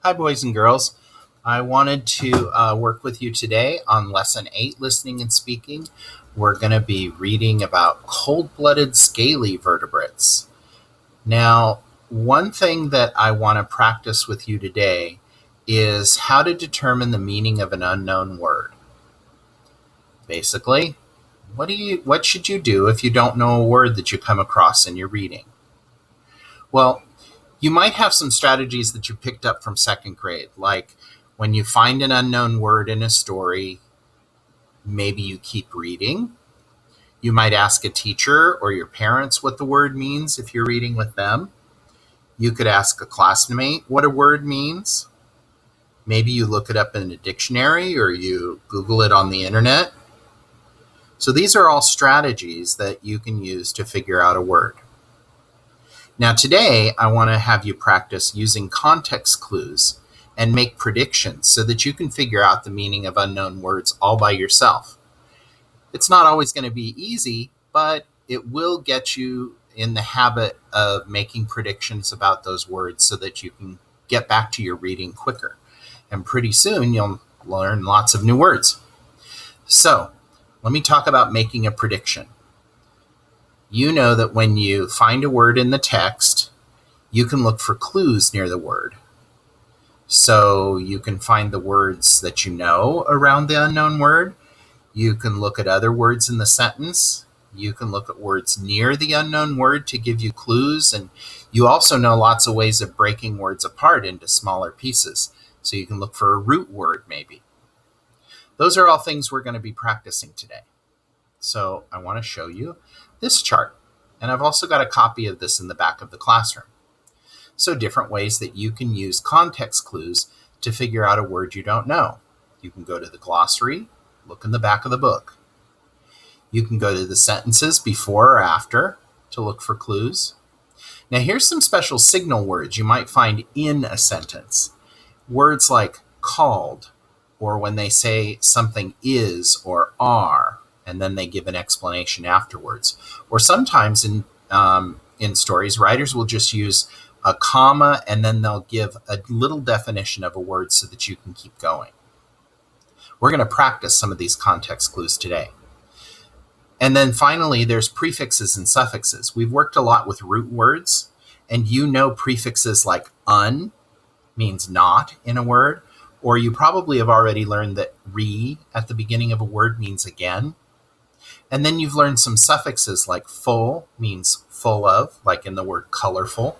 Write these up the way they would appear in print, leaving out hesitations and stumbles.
Hi, boys and girls. I wanted to work with you today on Lesson 8, Listening and Speaking. We're going to be reading about cold-blooded scaly vertebrates. Now, one thing that I want to practice with you today is how to determine the meaning of an unknown word. Basically, what should you do if you don't know a word that you come across in your reading? Well, you might have some strategies that you picked up from second grade, like when you find an unknown word in a story, maybe you keep reading. You might ask a teacher or your parents what the word means if you're reading with them. You could ask a classmate what a word means. Maybe you look it up in a dictionary or you Google it on the internet. So these are all strategies that you can use to figure out a word. Now today, I want to have you practice using context clues and make predictions so that you can figure out the meaning of unknown words all by yourself. It's not always going to be easy, but it will get you in the habit of making predictions about those words so that you can get back to your reading quicker. And pretty soon, you'll learn lots of new words. So, let me talk about making a prediction. You know that when you find a word in the text, you can look for clues near the word. So you can find the words that you know around the unknown word. You can look at other words in the sentence. You can look at words near the unknown word to give you clues. And you also know lots of ways of breaking words apart into smaller pieces. So you can look for a root word maybe. Those are all things we're going to be practicing today. So I want to show you this chart. And I've also got a copy of this in the back of the classroom. So different ways that you can use context clues to figure out a word you don't know. You can go to the glossary, look in the back of the book. You can go to the sentences before or after to look for clues. Now here's some special signal words you might find in a sentence. Words like called, or when they say something is or are, and then they give an explanation afterwards. Or sometimes in stories, writers will just use a comma and then they'll give a little definition of a word so that you can keep going. We're going to practice some of these context clues today. And then finally, there's prefixes and suffixes. We've worked a lot with root words, and you know prefixes like un means not in a word, or you probably have already learned that re at the beginning of a word means again. And then you've learned some suffixes like full means full of, like in the word colorful,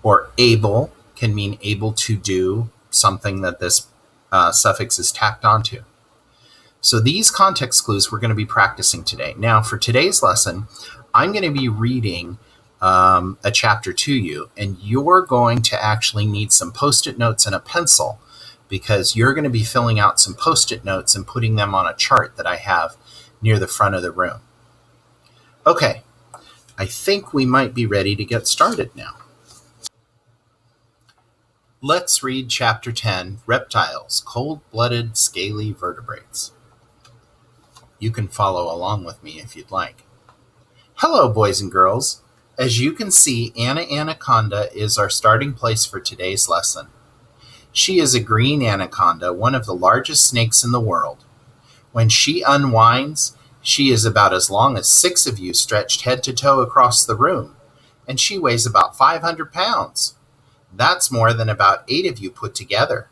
or able can mean able to do something that this suffix is tacked onto. So these context clues we're going to be practicing today. Now for today's lesson, I'm going to be reading a chapter to you, and you're going to actually need some Post-it notes and a pencil because you're going to be filling out some Post-it notes and putting them on a chart that I have near the front of the room. Okay, I think we might be ready to get started now. Let's read Chapter 10, Reptiles, Cold-Blooded Scaly Vertebrates. You can follow along with me if you'd like. Hello, boys and girls. As you can see, Anna Anaconda is our starting place for today's lesson. She is a green anaconda, one of the largest snakes in the world. When she unwinds, she is about as long as 6 of you stretched head to toe across the room, and she weighs about 500 pounds. That's more than about 8 of you put together.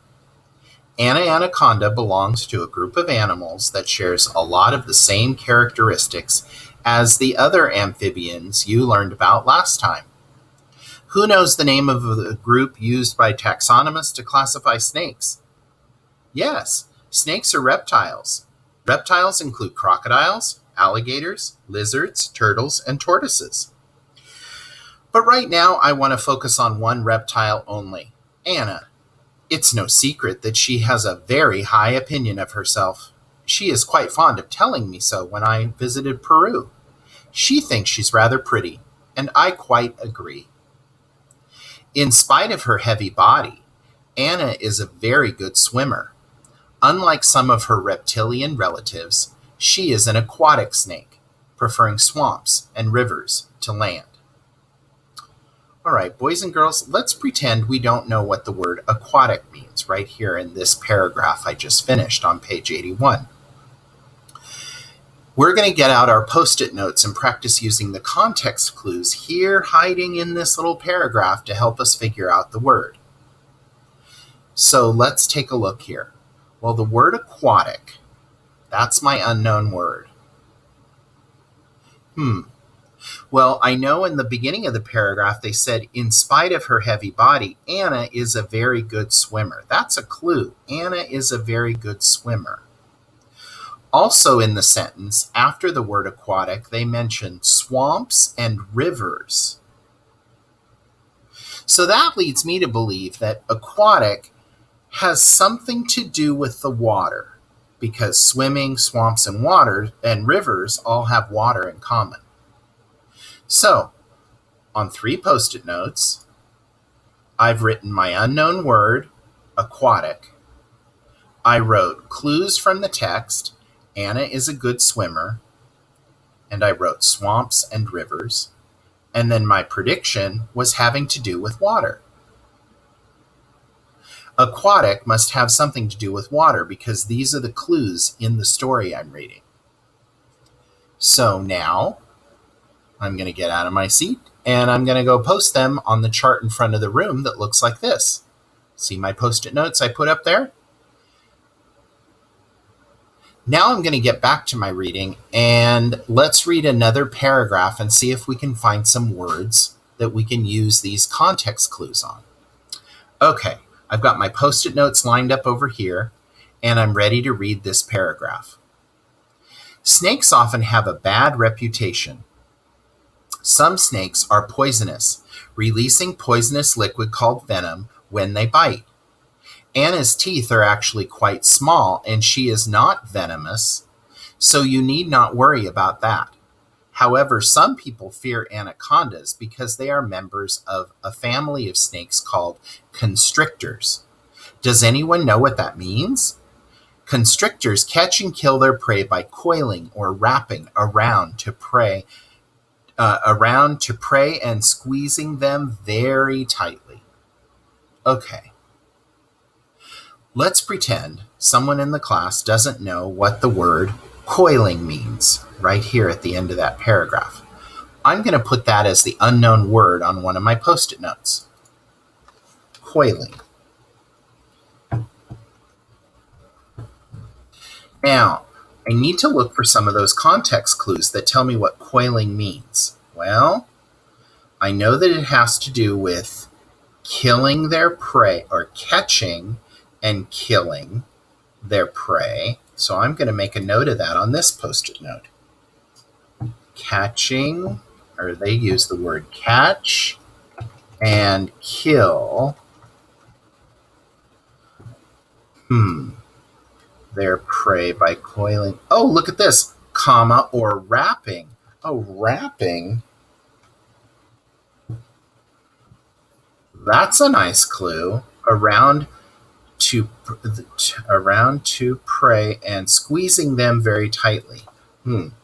Anna Anaconda belongs to a group of animals that shares a lot of the same characteristics as the other amphibians you learned about last time. Who knows the name of the group used by taxonomists to classify snakes? Yes, snakes are reptiles. Reptiles include crocodiles, alligators, lizards, turtles, and tortoises. But right now, I want to focus on one reptile only, Anna. It's no secret that she has a very high opinion of herself. She is quite fond of telling me so when I visited Peru. She thinks she's rather pretty, and I quite agree. In spite of her heavy body, Anna is a very good swimmer. Unlike some of her reptilian relatives, she is an aquatic snake, preferring swamps and rivers to land. All right, boys and girls, let's pretend we don't know what the word aquatic means right here in this paragraph I just finished on page 81. We're going to get out our Post-it notes and practice using the context clues here hiding in this little paragraph to help us figure out the word. So let's take a look here. Well, the word aquatic, that's my unknown word. Well, I know in the beginning of the paragraph they said, in spite of her heavy body, Anna is a very good swimmer. That's a clue. Anna is a very good swimmer. Also in the sentence, after the word aquatic, they mentioned swamps and rivers. So that leads me to believe that aquatic has something to do with the water, because swimming, swamps, and water and rivers all have water in common. So, on 3 Post-it notes, I've written my unknown word, aquatic. I wrote clues from the text, Anna is a good swimmer, and I wrote swamps and rivers, and then my prediction was having to do with water. Aquatic must have something to do with water because these are the clues in the story I'm reading. So now I'm going to get out of my seat and I'm going to go post them on the chart in front of the room that looks like this. See my Post-it notes I put up there? Now I'm going to get back to my reading and let's read another paragraph and see if we can find some words that we can use these context clues on. Okay, I've got my Post-it notes lined up over here and I'm ready to read this paragraph. Snakes often have a bad reputation. Some snakes are poisonous, releasing poisonous liquid called venom when they bite. Anna's teeth are actually quite small and she is not venomous, so you need not worry about that. However, some people fear anacondas because they are members of a family of snakes called constrictors. Does anyone know what that means? Constrictors catch and kill their prey by coiling or wrapping around to prey and squeezing them very tightly. Okay. Let's pretend someone in the class doesn't know what the word coiling means right here at the end of that paragraph. I'm going to put that as the unknown word on one of my Post-it notes. Coiling. Now, I need to look for some of those context clues that tell me what coiling means. Well, I know that it has to do with killing their prey or catching and killing their prey. So I'm going to make a note of that on this Post-it note. Catching, or they use the word catch and kill their prey by coiling. Oh, look at this, comma, or wrapping. Oh, wrapping. That's a nice clue. Around to prey and squeezing them very tightly.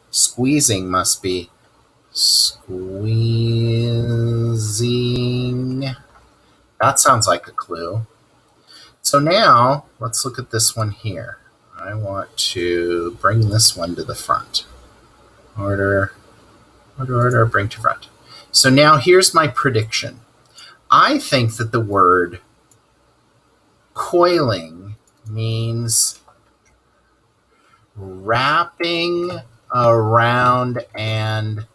Squeezing must be squeezing. That sounds like a clue. So now let's look at this one here. I want to bring this one to the front. Order, bring to front. So now here's my prediction. I think that the word coiling means wrapping around and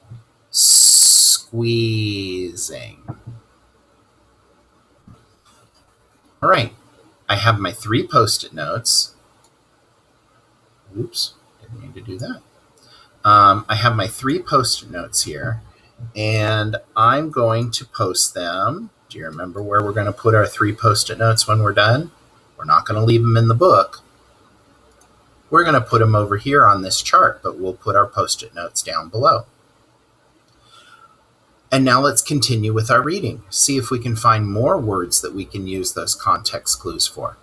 squeezing. All right, I have my 3 Post-it notes. Oops, didn't mean to do that. I have my 3 Post-it notes here, and I'm going to post them. Do you remember where we're going to put our 3 Post-it notes when we're done? We're not going to leave them in the book. We're going to put them over here on this chart, but we'll put our Post-it notes down below. And now let's continue with our reading. See if we can find more words that we can use those context clues for.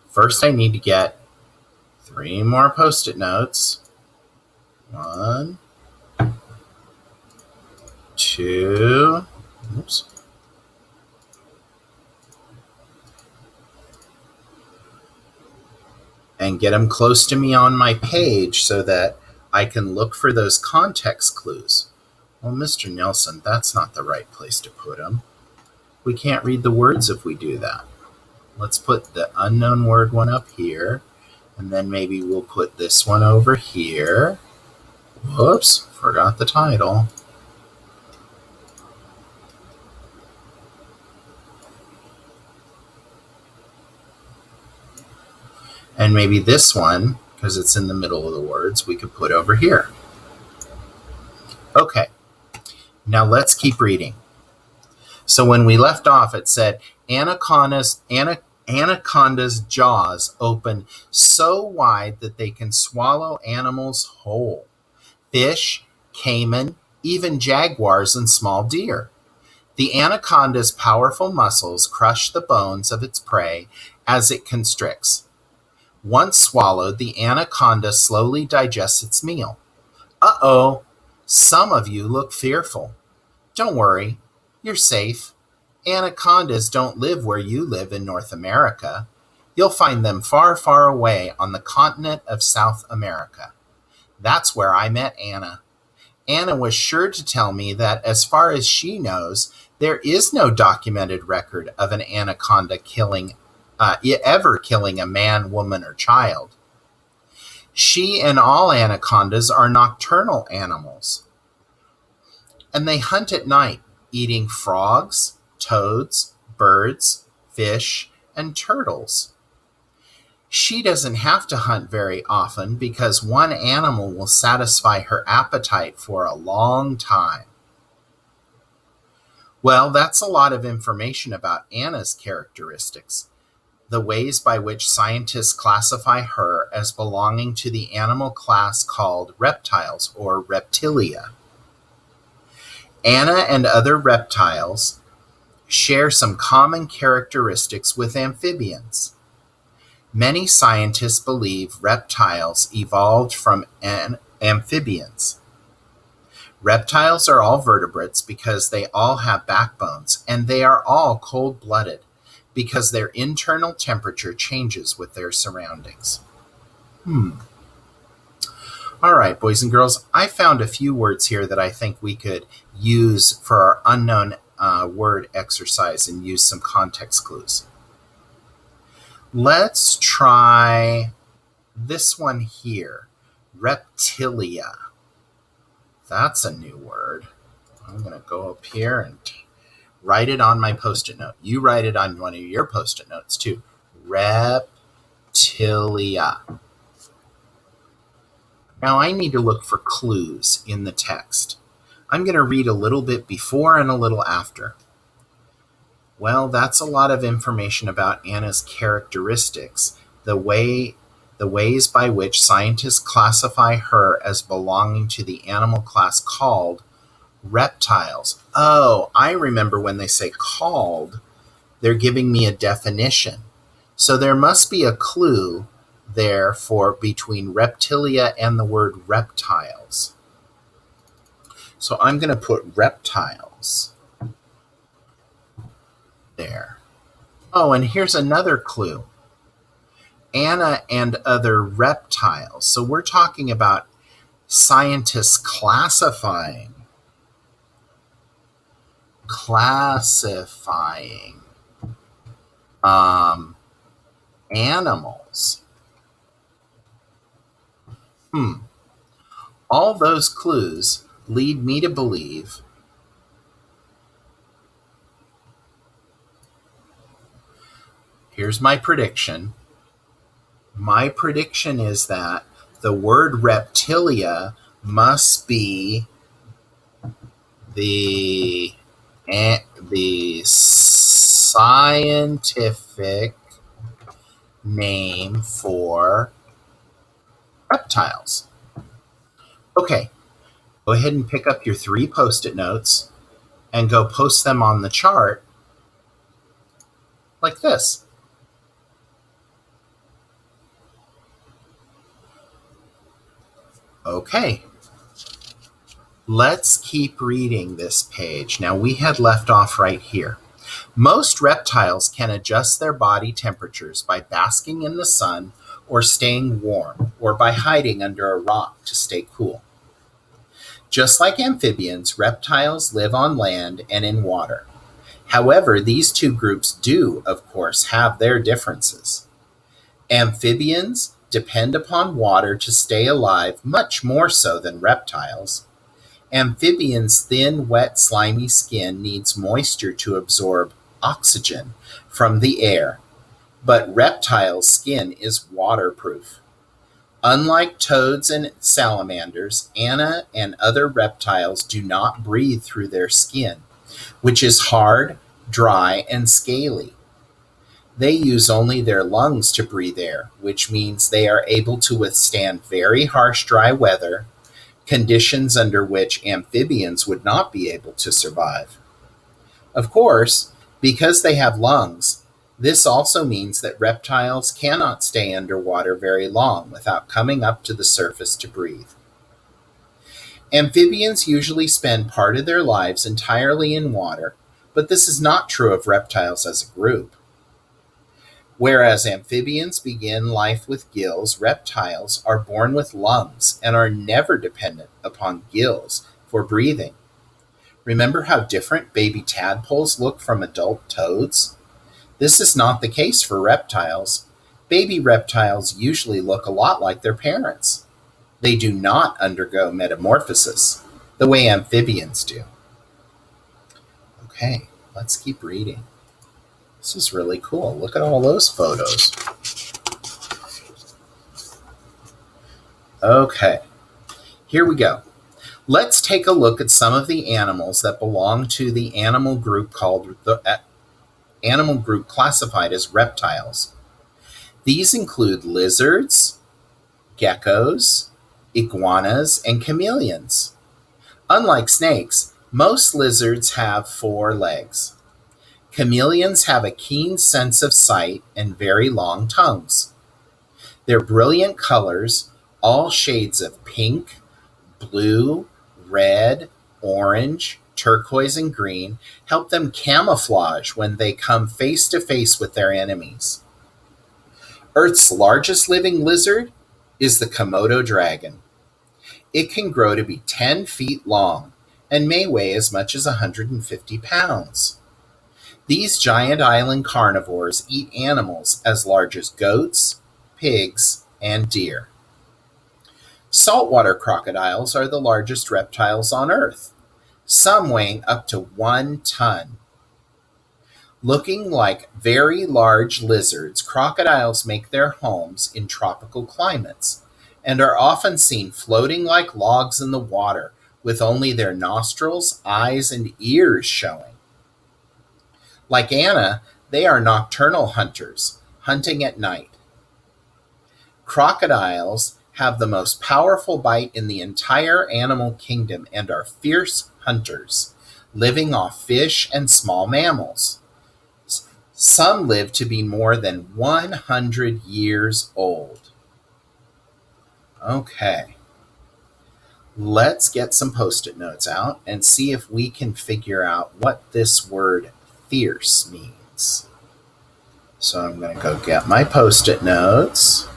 First, I need to get 3 more Post-it notes. 1, 2, oops, and get them close to me on my page so that I can look for those context clues. Well, Mr. Nelson, that's not the right place to put them. We can't read the words if we do that. Let's put the unknown word one up here, and then maybe we'll put this one over here. Whoops, forgot the title. And maybe this one, because it's in the middle of the words, we could put over here. Okay, now let's keep reading. So when we left off, it said, Anaconda's jaws open so wide that they can swallow animals whole. Fish, caiman, even jaguars and small deer. The anaconda's powerful muscles crush the bones of its prey as it constricts. Once swallowed, the anaconda slowly digests its meal. Uh-oh, some of you look fearful. Don't worry, you're safe. Anacondas don't live where you live in North America. You'll find them far, far away on the continent of South America. That's where I met Anna. Anna was sure to tell me that as far as she knows, there is no documented record of an anaconda ever killing a man, woman, or child. She and all anacondas are nocturnal animals, and they hunt at night, eating frogs, toads, birds, fish, and turtles. She doesn't have to hunt very often because one animal will satisfy her appetite for a long time. Well, that's a lot of information about Anna's characteristics, the ways by which scientists classify her as belonging to the animal class called reptiles or reptilia. Anna and other reptiles share some common characteristics with amphibians. Many scientists believe reptiles evolved from amphibians. Reptiles are all vertebrates because they all have backbones, and they are all cold-blooded because their internal temperature changes with their surroundings. All right, boys and girls, I found a few words here that I think we could use for our unknown word exercise and use some context clues. Let's try this one here, reptilia. That's a new word. I'm going to go up here and write it on my Post-it note. You write it on one of your Post-it notes too. Reptilia. Now I need to look for clues in the text. I'm going to read a little bit before and a little after. Well, that's a lot of information about Anna's characteristics, the ways by which scientists classify her as belonging to the animal class called reptiles. Oh, I remember when they say called, they're giving me a definition. So there must be a clue there for between reptilia and the word reptiles. So I'm going to put reptiles there. Oh, and here's another clue. Anna and other reptiles. So we're talking about scientists classifying animals. All those clues lead me to believe here's my prediction. My prediction is that the word reptilia must be the scientific name for reptiles. Okay, go ahead and pick up your 3 Post-it notes and go post them on the chart like this. Okay. Let's keep reading this page. Now, we had left off right here. Most reptiles can adjust their body temperatures by basking in the sun or staying warm, or by hiding under a rock to stay cool. Just like amphibians, reptiles live on land and in water. However, these two groups do, of course, have their differences. Amphibians depend upon water to stay alive much more so than reptiles. Amphibians' thin, wet, slimy skin needs moisture to absorb oxygen from the air, but reptiles' skin is waterproof. Unlike toads and salamanders, Anna and other reptiles do not breathe through their skin, which is hard, dry, and scaly. They use only their lungs to breathe air, which means they are able to withstand very harsh dry weather, conditions under which amphibians would not be able to survive. Of course, because they have lungs, this also means that reptiles cannot stay underwater very long without coming up to the surface to breathe. Amphibians usually spend part of their lives entirely in water, but this is not true of reptiles as a group. Whereas amphibians begin life with gills, reptiles are born with lungs and are never dependent upon gills for breathing. Remember how different baby tadpoles look from adult toads? This is not the case for reptiles. Baby reptiles usually look a lot like their parents. They do not undergo metamorphosis the way amphibians do. Okay, let's keep reading. This is really cool. Look at all those photos. Okay, here we go. Let's take a look at some of the animals that belong to the animal group classified as reptiles. These include lizards, geckos, iguanas, and chameleons. Unlike snakes, most lizards have 4 legs. Chameleons have a keen sense of sight and very long tongues. Their brilliant colors, all shades of pink, blue, red, orange, turquoise, and green, help them camouflage when they come face to face with their enemies. Earth's largest living lizard is the Komodo dragon. It can grow to be 10 feet long and may weigh as much as 150 pounds. These giant island carnivores eat animals as large as goats, pigs, and deer. Saltwater crocodiles are the largest reptiles on Earth, some weighing up to 1 ton. Looking like very large lizards, crocodiles make their homes in tropical climates and are often seen floating like logs in the water with only their nostrils, eyes, and ears showing. Like Anna, they are nocturnal hunters, hunting at night. Crocodiles have the most powerful bite in the entire animal kingdom and are fierce hunters, living off fish and small mammals. Some live to be more than 100 years old. Okay. Let's get some Post-it notes out and see if we can figure out what this word fierce means. So I'm going to go get my Post-it notes.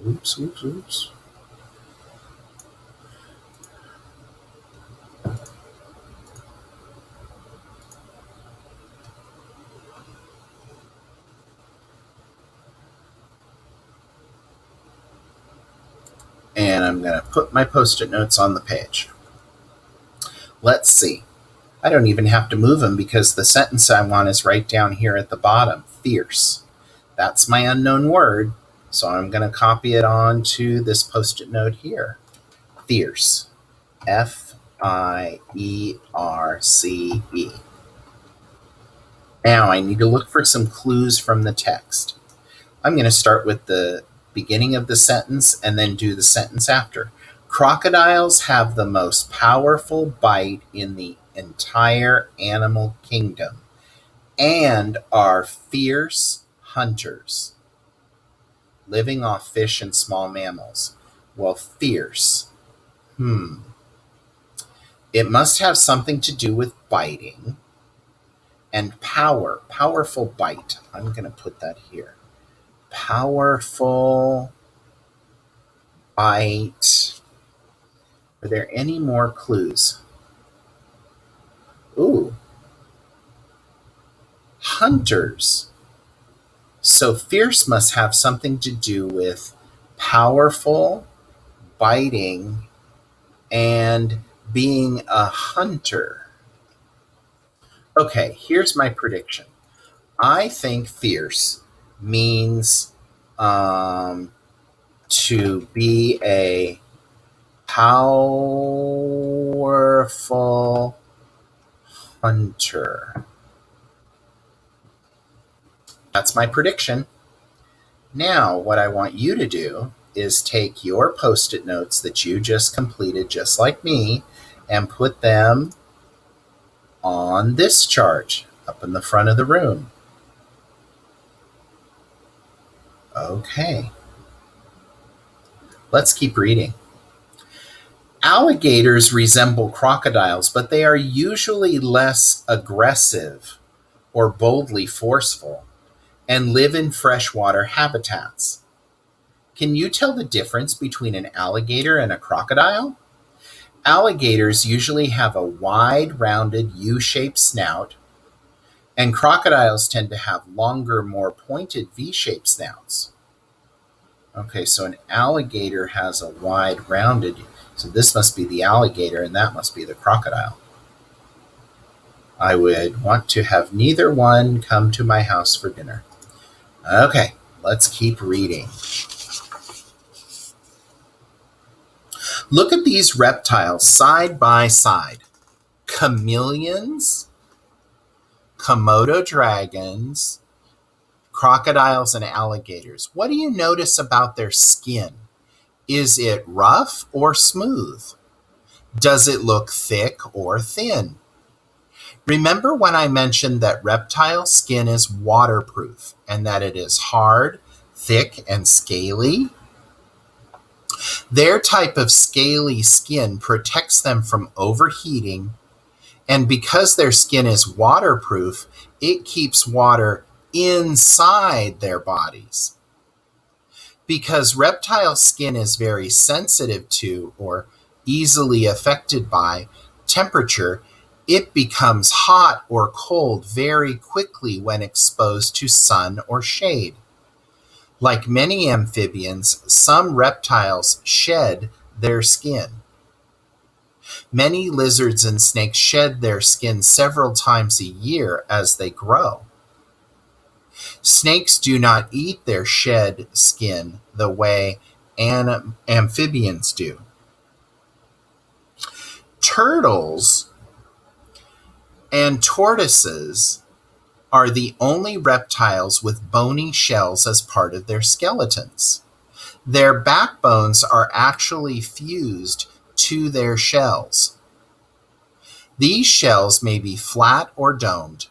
Oops. And I'm going to put my Post-it notes on the page. Let's see. I don't even have to move them because the sentence I want is right down here at the bottom, fierce. That's my unknown word, so I'm going to copy it onto this Post-it note here. Fierce. F-I-E-R-C-E. Now I need to look for some clues from the text. I'm going to start with the beginning of the sentence and then do the sentence after. Crocodiles have the most powerful bite in the entire animal kingdom and are fierce hunters, living off fish and small mammals. Well, fierce. It must have something to do with biting and power. Powerful bite. I'm going to put that here. Powerful bite. Are there any more clues? Ooh. Hunters. So fierce must have something to do with powerful, biting, and being a hunter. Okay, here's my prediction. I think fierce means to be a powerful hunter. That's my prediction. Now, what I want you to do is take your Post-it notes that you just completed, just like me, and put them on this chart up in the front of the room. Okay. Let's keep reading. Alligators resemble crocodiles, but they are usually less aggressive or boldly forceful and live in freshwater habitats. Can you tell the difference between an alligator and a crocodile? Alligators usually have a wide, rounded U-shaped snout, and crocodiles tend to have longer, more pointed V-shaped snouts. Okay, so an alligator has a wide, rounded, so this must be the alligator and that must be the crocodile. I would want to have neither one come to my house for dinner. Okay, let's keep reading. Look at these reptiles side by side. Chameleons, Komodo dragons, crocodiles, and alligators. What do you notice about their skin? Is it rough or smooth? Does it look thick or thin? Remember when I mentioned that reptile skin is waterproof and that it is hard, thick, and scaly? Their type of scaly skin protects them from overheating, and because their skin is waterproof, it keeps water inside their bodies. Because reptile skin is very sensitive to or easily affected by temperature, it becomes hot or cold very quickly when exposed to sun or shade. Like many amphibians, some reptiles shed their skin. Many lizards and snakes shed their skin several times a year as they grow. Snakes do not eat their shed skin the way amphibians do. Turtles and tortoises are the only reptiles with bony shells as part of their skeletons. Their backbones are actually fused to their shells. These shells may be flat or domed.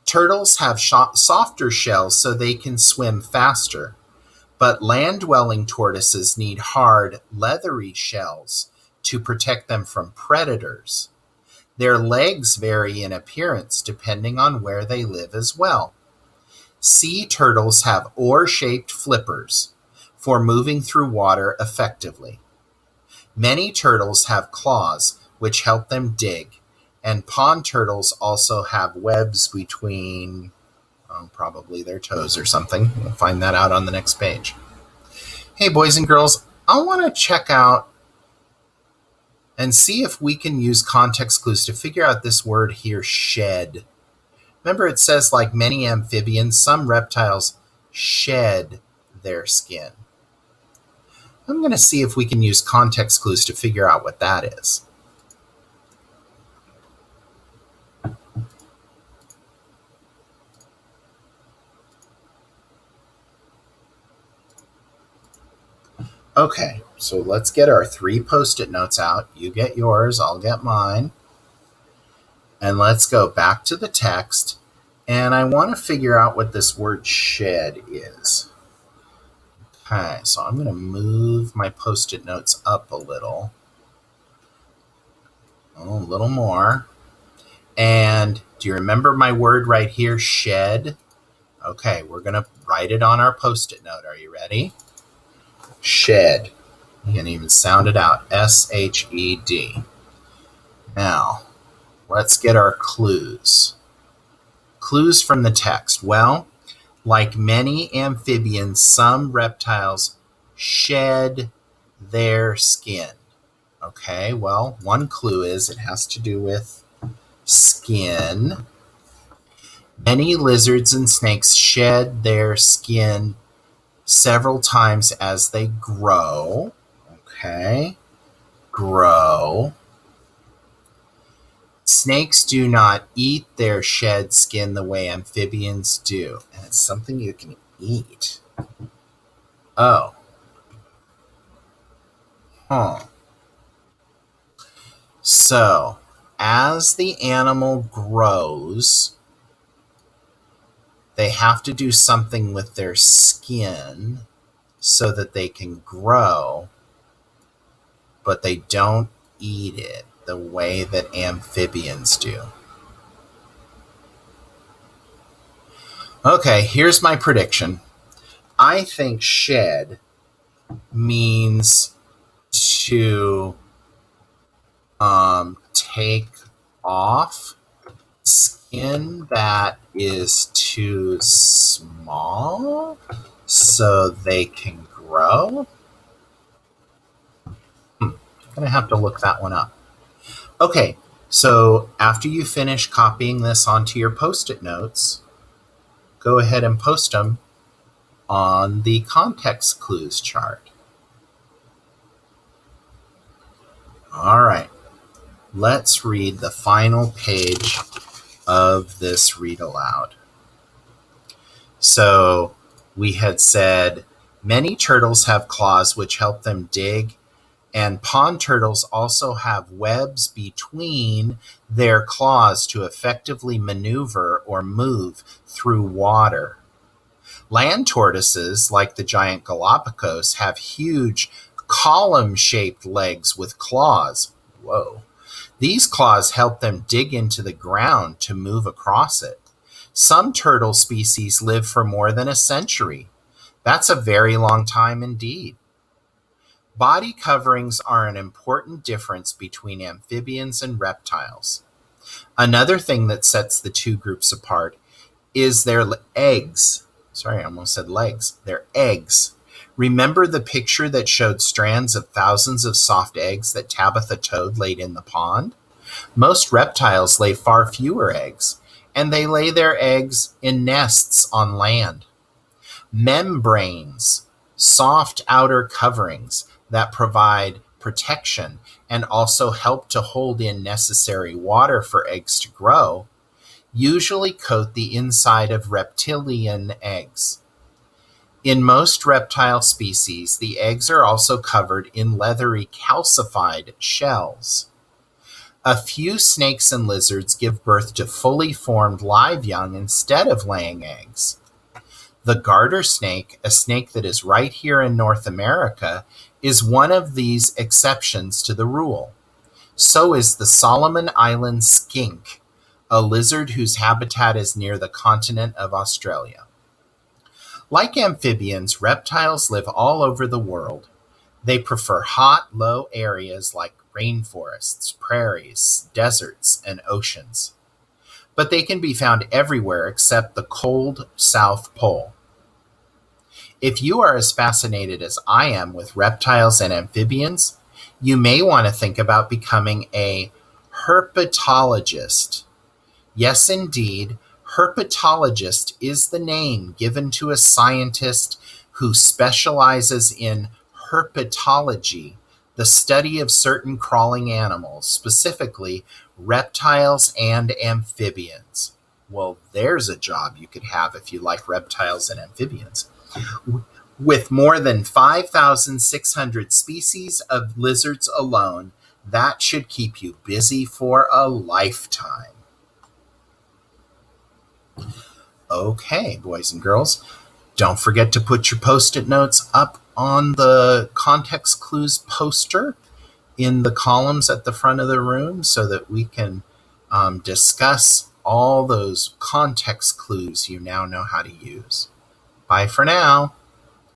Turtles have softer shells so they can swim faster, but land-dwelling tortoises need hard, leathery shells to protect them from predators. Their legs vary in appearance depending on where they live as well. Sea turtles have oar-shaped flippers for moving through water effectively. Many turtles have claws which help them dig, and pond turtles also have webs between probably their toes or something. We'll find that out on the next page. Hey, boys and girls, I want to check out and see if we can use context clues to figure out this word here, shed. Remember, it says, like many amphibians, some reptiles shed their skin. I'm going to see if we can use context clues to figure out what that is. Okay, so let's get our 3 Post-it notes out. You get yours, I'll get mine. And let's go back to the text. And I want to figure out what this word shed is. Okay, so I'm going to move my Post-it notes up a little. Oh, a little more. And do you remember my word right here, shed? Okay, we're going to write it on our Post-it note. Are you ready? Shed. You can even sound it out. S-H-E-D. Now, let's get our clues. Clues from the text. Well, like many amphibians, some reptiles shed their skin. Okay, well, one clue is it has to do with skin. Many lizards and snakes shed their skin several times as they grow. Okay, grow. Snakes do not eat their shed skin the way amphibians do. And it's something you can eat. Oh. Huh. So, as the animal grows, they have to do something with their skin so that they can grow, but they don't eat it the way that amphibians do. Okay, here's my prediction. I think shed means to take off skin that is too small so they can grow. I'm going to have to look that one up. Okay, so after you finish copying this onto your Post-it notes, go ahead and post them on the context clues chart. All right, let's read the final page of this read aloud. So we had said many turtles have claws which help them dig, and pond turtles also have webs between their claws to effectively maneuver or move through water. Land tortoises, like the giant Galapagos, have huge column-shaped legs with claws. Whoa. These claws help them dig into the ground to move across it. Some turtle species live for more than a century. That's a very long time indeed. Body coverings are an important difference between amphibians and reptiles. Another thing that sets the two groups apart is their eggs. Sorry, I almost said legs. Their eggs. Remember the picture that showed strands of thousands of soft eggs that Tabitha Toad laid in the pond? Most reptiles lay far fewer eggs, and they lay their eggs in nests on land. Membranes, soft outer coverings that provide protection and also help to hold in necessary water for eggs to grow, usually coat the inside of reptilian eggs. In most reptile species, the eggs are also covered in leathery calcified shells. A few snakes and lizards give birth to fully formed live young instead of laying eggs. The garter snake, a snake that is right here in North America, is one of these exceptions to the rule. So is the Solomon Island skink, a lizard whose habitat is near the continent of Australia. Like amphibians, reptiles live all over the world. They prefer hot, low areas like rainforests, prairies, deserts, and oceans. But they can be found everywhere except the cold South Pole. If you are as fascinated as I am with reptiles and amphibians, you may want to think about becoming a herpetologist. Yes, indeed, herpetologist is the name given to a scientist who specializes in herpetology, the study of certain crawling animals, specifically reptiles and amphibians. Well, there's a job you could have if you like reptiles and amphibians. With more than 5,600 species of lizards alone, that should keep you busy for a lifetime. Okay, boys and girls, don't forget to put your Post-it notes up on the context clues poster in the columns at the front of the room so that we can discuss all those context clues you now know how to use. Bye for now.